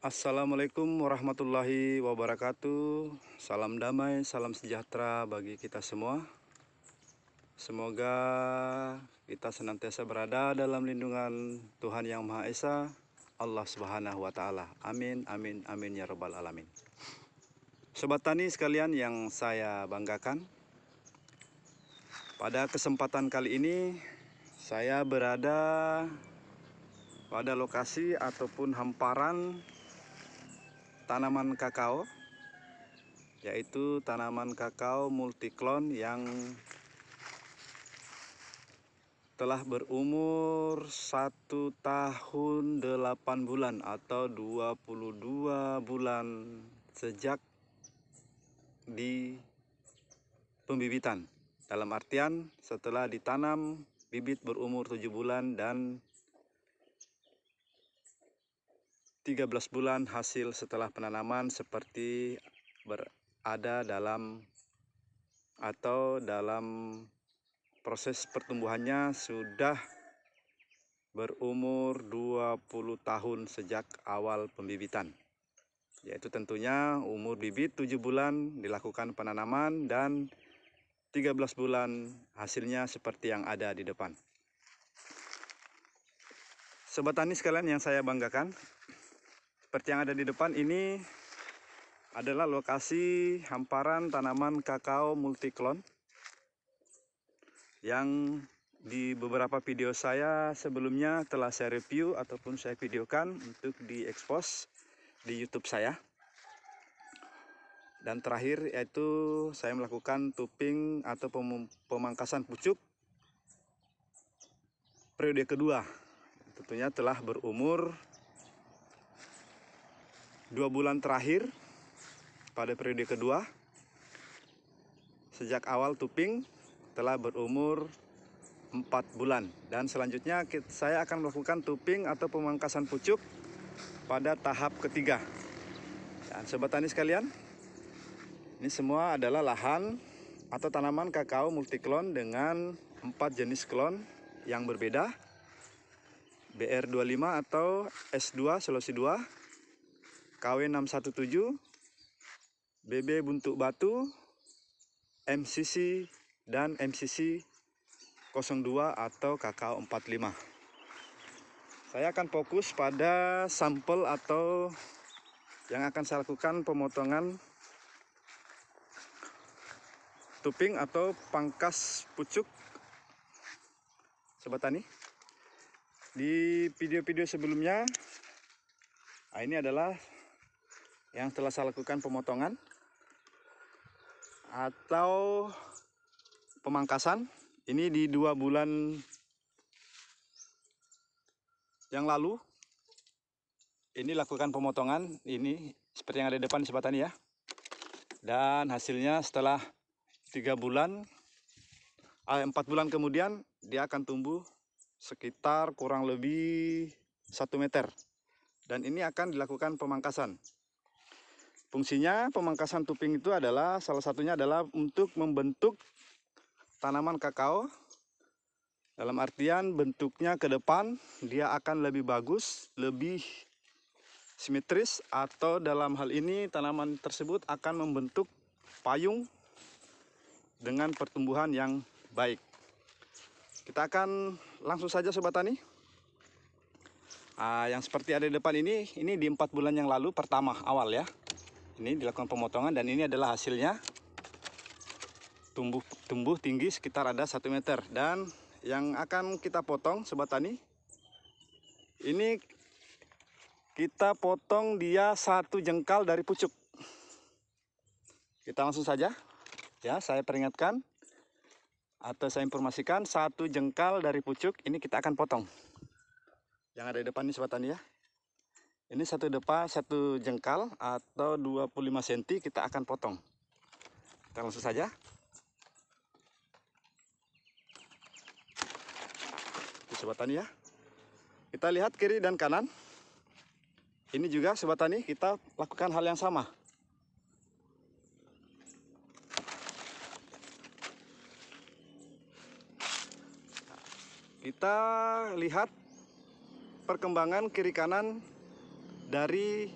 Assalamualaikum warahmatullahi wabarakatuh. Salam damai, salam sejahtera bagi kita semua. Semoga kita senantiasa berada dalam lindungan Tuhan Yang Maha Esa, Allah Subhanahu wa Ta'ala. Amin, amin, amin ya Rabbal 'Alamin. Sobat tani sekalian yang saya banggakan, pada kesempatan kali ini saya berada pada lokasi ataupun hamparan tanaman kakao, yaitu tanaman kakao multiklon yang telah berumur 1 tahun 8 bulan atau 22 bulan sejak di pembibitan. Dalam artian setelah ditanam, bibit berumur 7 bulan dan 13 bulan hasil setelah penanaman seperti berada dalam proses pertumbuhannya sudah berumur 20 tahun sejak awal pembibitan. Yaitu tentunya umur bibit 7 bulan dilakukan penanaman dan 13 bulan hasilnya seperti yang ada di depan. Sobat tani sekalian yang saya banggakan, seperti yang ada di depan ini adalah lokasi hamparan tanaman kakao multiklon yang di beberapa video saya sebelumnya telah saya review ataupun saya videokan untuk diekspos di YouTube saya. Dan terakhir yaitu saya melakukan tuping atau pemangkasan pucuk periode kedua. Tentunya telah berumur 2 bulan terakhir pada periode kedua. Sejak awal tuping telah berumur 4 bulan. Dan selanjutnya saya akan melakukan tuping atau pemangkasan pucuk pada tahap ketiga. Dan sobat tani sekalian, ini semua adalah lahan atau tanaman kakao multiklon dengan 4 jenis klon yang berbeda. BR25 atau S2 Sulawesi 2, KW617, BB Buntuk Batu, MCC dan MCC 02 atau kakao 45. Saya akan fokus pada sampel atau yang akan saya lakukan pemotongan tuping atau pangkas pucuk sobat tani. Di video-video sebelumnya, ini adalah yang telah saya lakukan pemotongan atau pemangkasan. Ini di 2 bulan yang lalu ini lakukan pemotongan. Ini seperti yang ada di depan sobat tani ya. Dan hasilnya setelah 4 bulan kemudian dia akan tumbuh sekitar kurang lebih 1 meter. Dan ini akan dilakukan pemangkasan. Fungsinya pemangkasan tuping itu adalah salah satunya adalah untuk membentuk tanaman kakao. Dalam artian bentuknya ke depan dia akan lebih bagus, lebih simetris, atau dalam hal ini tanaman tersebut akan membentuk payung dengan pertumbuhan yang baik. Kita akan langsung saja sobat tani. Yang seperti ada di depan ini di 4 bulan yang lalu pertama awal ya. Ini dilakukan pemotongan dan ini adalah hasilnya. Tumbuh tinggi sekitar ada 1 meter. Dan yang akan kita potong sobat tani, ini kita potong dia 1 jengkal dari pucuk. Kita langsung saja ya, saya peringatkan atau saya informasikan 1 jengkal dari pucuk ini kita akan potong. Yang ada di depan ini sobat tani ya. Ini 1 jengkal atau 25 cm kita akan potong. Kita langsung saja. Itu sobat tani ya. Kita lihat kiri dan kanan. Ini juga sobat tani kita lakukan hal yang sama. Kita lihat perkembangan kiri kanan dari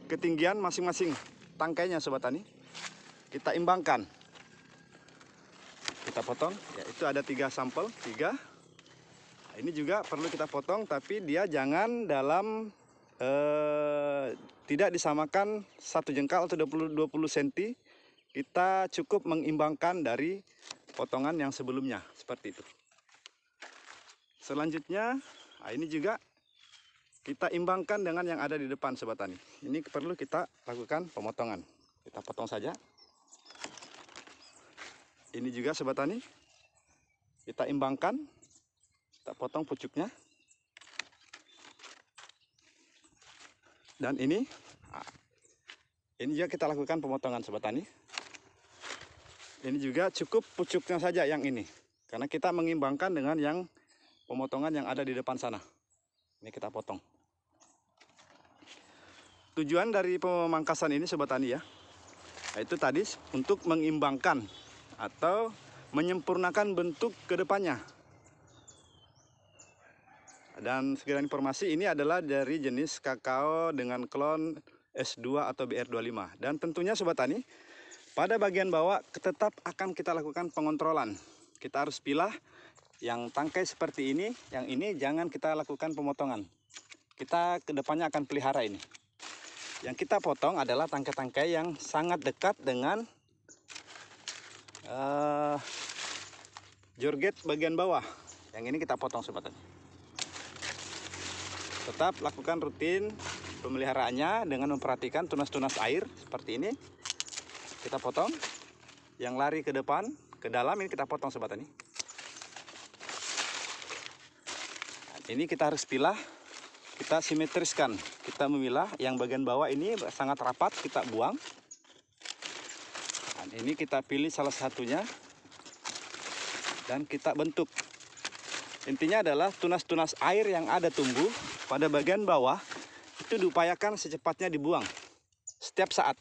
ketinggian masing-masing tangkainya sobat tani. Kita imbangkan. Kita potong, ya itu ada 3 sampel, 3. Nah, ini juga perlu kita potong, tapi dia jangan dalam tidak disamakan 1 jengkal atau 20 cm. Kita cukup mengimbangkan dari potongan yang sebelumnya, seperti itu. Selanjutnya, nah ini juga kita imbangkan dengan yang ada di depan sobat tani. Ini perlu kita lakukan pemotongan. Kita potong saja. Ini juga sobat tani, kita imbangkan, kita potong pucuknya. Dan ini juga kita lakukan pemotongan sobat tani. Ini juga cukup pucuknya saja yang ini, karena kita mengimbangkan dengan yang pemotongan yang ada di depan sana. Ini kita potong. Tujuan dari pemangkasan ini sobat tani ya, yaitu tadi untuk mengimbangkan atau menyempurnakan bentuk ke depannya. Dan sekian informasi ini adalah dari jenis kakao dengan klon S2 atau BR25. Dan tentunya sobat tani, pada bagian bawah tetap akan kita lakukan pengontrolan. Kita harus pilah yang tangkai seperti ini, yang ini jangan kita lakukan pemotongan. Kita kedepannya akan pelihara ini. Yang kita potong adalah tangkai-tangkai yang sangat dekat dengan jorget bagian bawah. Yang ini kita potong sobat tani. Tetap lakukan rutin pemeliharaannya dengan memperhatikan tunas-tunas air seperti ini. Kita potong. Yang lari ke depan, ke dalam ini kita potong sobat tani. Nah, ini kita harus pilah, kita simetriskan. Kita memilah yang bagian bawah ini sangat rapat, kita buang. Nah, ini kita pilih salah satunya dan kita bentuk. Intinya adalah tunas-tunas air yang ada tumbuh pada bagian bawah itu diupayakan secepatnya dibuang setiap saat.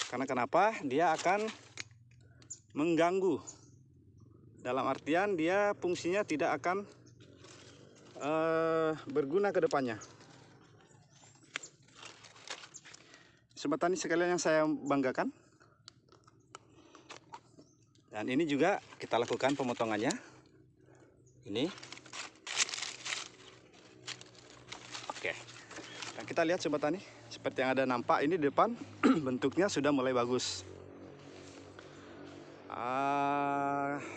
Karena kenapa? Dia akan mengganggu. Dalam artian dia fungsinya tidak akan berguna ke depannya. Sobat tani sekalian yang saya banggakan. Dan ini juga kita lakukan pemotongannya. Ini. Oke. Dan kita lihat sobat tani, seperti yang ada nampak ini di depan bentuknya sudah mulai bagus.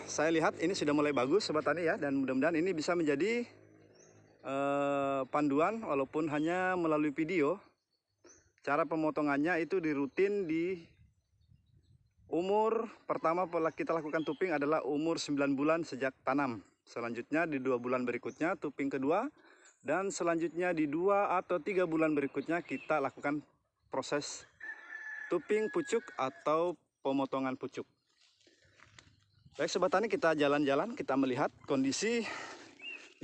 Saya lihat ini sudah mulai bagus sobat tani ya, dan mudah-mudahan ini bisa menjadi panduan walaupun hanya melalui video. Cara pemotongannya itu dirutin di umur pertama kita lakukan tuping adalah umur 9 bulan sejak tanam. Selanjutnya di 2 bulan berikutnya tuping kedua. Dan selanjutnya di 2 atau 3 bulan berikutnya kita lakukan proses tuping pucuk atau pemotongan pucuk. Baik sobat tani, kita jalan-jalan, kita melihat kondisi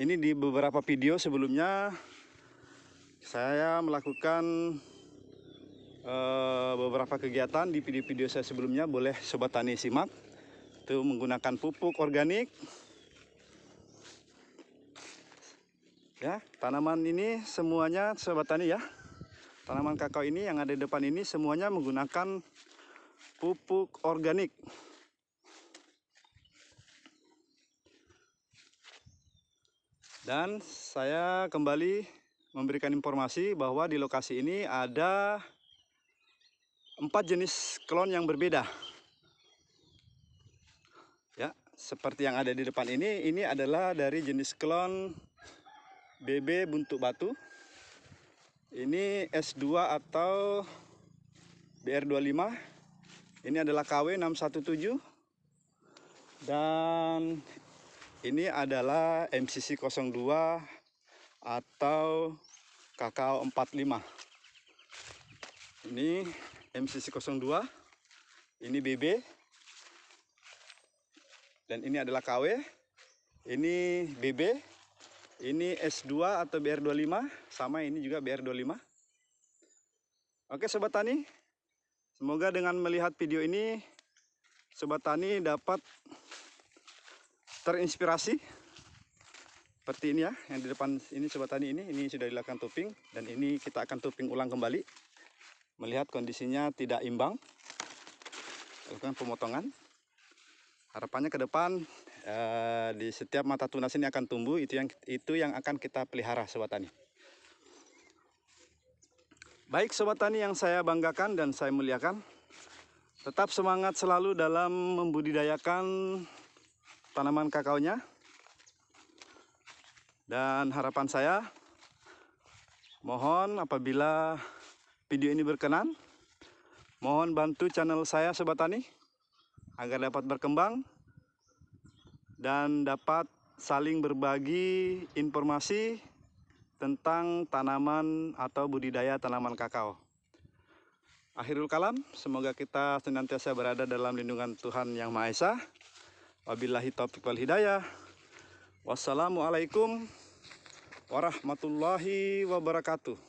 ini. Di beberapa video sebelumnya saya melakukan beberapa kegiatan di video-video saya sebelumnya, boleh sobat tani simak. Itu menggunakan pupuk organik. Ya, tanaman ini semuanya sobat tani ya. Tanaman kakao ini yang ada di depan ini semuanya menggunakan pupuk organik. Dan saya kembali memberikan informasi bahwa di lokasi ini ada 4 jenis klon yang berbeda. Ya, seperti yang ada di depan ini adalah dari jenis klon BB Buntut Batu. Ini S2 atau BR25. Ini adalah KW 617. Dan ini adalah MCC 02 atau kakao 45. Ini MCC 02, ini BB, dan ini adalah KW, ini BB, ini S2 atau BR25, sama ini juga BR25. Oke sobat tani, semoga dengan melihat video ini sobat tani dapat terinspirasi seperti ini ya, yang di depan ini Sobat Tani, ini sudah dilakukan tubing, dan ini kita akan tubing ulang kembali. Melihat kondisinya tidak imbang, lakukan pemotongan. Harapannya ke depan di setiap mata tunas ini akan tumbuh, itu yang akan kita pelihara Sobat Tani. Baik Sobat Tani yang saya banggakan dan saya muliakan, tetap semangat selalu dalam membudidayakan tanaman kakaonya. Dan harapan saya, mohon apabila video ini berkenan, mohon bantu channel saya Sobat Tani agar dapat berkembang dan dapat saling berbagi informasi tentang tanaman atau budidaya tanaman kakao. Akhirul kalam, semoga kita senantiasa berada dalam lindungan Tuhan Yang Maha Esa. Wabillahi taufiq wal hidayah. Wassalamualaikum warahmatullahi wabarakatuh.